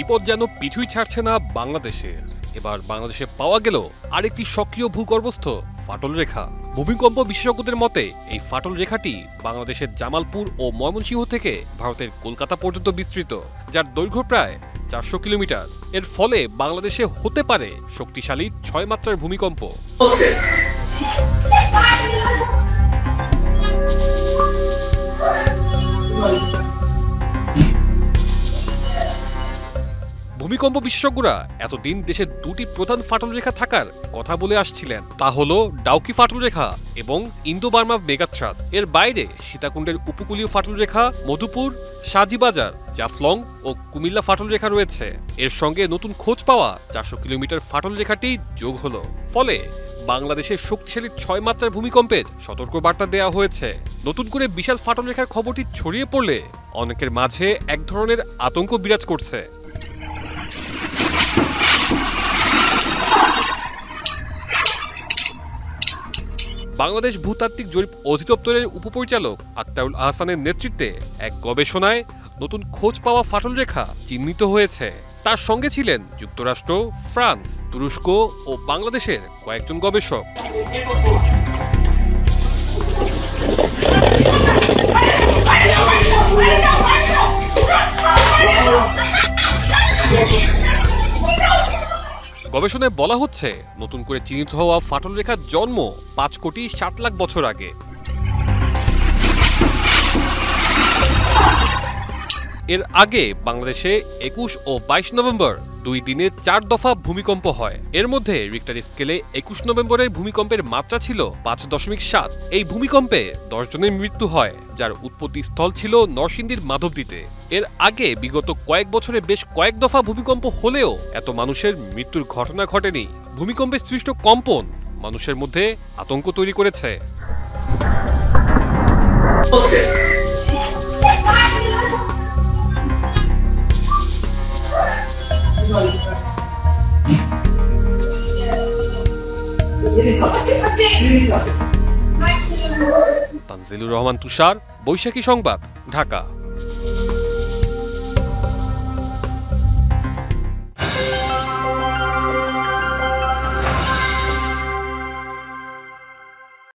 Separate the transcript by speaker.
Speaker 1: বিপদ যেন পিছুই ছাড়ছে না বাংলাদেশের। এবার বাংলাদেশে পাওয়া গেল আরেকটি সক্রিয় ভূগর্ভস্থ ফাটল রেখা। ভূমিকম্প বিশেষজ্ঞদের মতে এই ফাটল রেখাটি বাংলাদেশের জামালপুর ও ময়মনসিংহ থেকে ভারতের কলকাতা পর্যন্ত বিস্তৃত, যার দৈর্ঘ্য প্রায় 400 কিলোমিটার। এর ফলে বাংলাদেশে হতে পারে শক্তিশালী 6 মাত্রার ভূমিকম্প। ভূমিকম্প বিশেষজ্ঞরা এতদিন দেশে দুটি প্রধান ফাটল রেখা থাকার কথা বলে আসছিলেন, তা হলো ডাউকি ফাটল রেখা এবং ইন্দো বার্মা মেগাথ্রাস। এর বাইরে সীতাকুণ্ডের উপকূলীয় ফাটল রেখা, মধুপুর, সাজিবাজার, জাফলং ও কুমিল্লা ফাটল রেখা রয়েছে। এর সঙ্গে নতুন খোঁজ পাওয়া 400 কিলোমিটার ফাটল রেখাটি যোগ হলো। ফলে বাংলাদেশের শক্তিশালী 6 মাত্রার ভূমিকম্পের সতর্ক বার্তা দেওয়া হয়েছে। নতুন করে বিশাল ফাটল রেখার খবরটি ছড়িয়ে পড়লে অনেকের মাঝে এক ধরনের আতঙ্ক বিরাজ করছে। বাংলাদেশ ভূতাত্ত্বিক জরিপ অধিদপ্তরের উপপরিচালক আক্তারুল আহসানের নেতৃত্বে এক গবেষণায় নতুন খোঁজ পাওয়া ফাটল রেখা চিহ্নিত হয়েছে। তার সঙ্গে ছিলেন যুক্তরাষ্ট্র, ফ্রান্স, তুরস্ক ও বাংলাদেশের কয়েকজন গবেষক। গবেষণায় বলা হচ্ছে, নতুন করে চিহ্নিত হওয়া ফাটল রেখার জন্ম 5 কোটি 7 লাখ বছর আগে। এর আগে বাংলাদেশে 21 ও 22 নভেম্বর 2 দিনে 4 দফা ভূমিকম্প হয়। এর মধ্যে রিক্টার স্কেলে 21 নভেম্বরের ভূমিকম্পের মাত্রা ছিল 5.7। এই ভূমিকম্পে 10 জনের মৃত্যু হয়, যার উৎপত্তি স্থল ছিল নরসিংদীর মাধবদীতে। এর আগে বিগত কয়েক বছরে বেশ কয়েক দফা ভূমিকম্প হলেও এত মানুষের মৃত্যুর ঘটনা ঘটেনি। ভূমিকম্পে সৃষ্ট কম্পন মানুষের মধ্যে আতঙ্ক তৈরি করেছে। তানজিলুর রহমান তুষার, বৈশাখী সংবাদ, ঢাকা।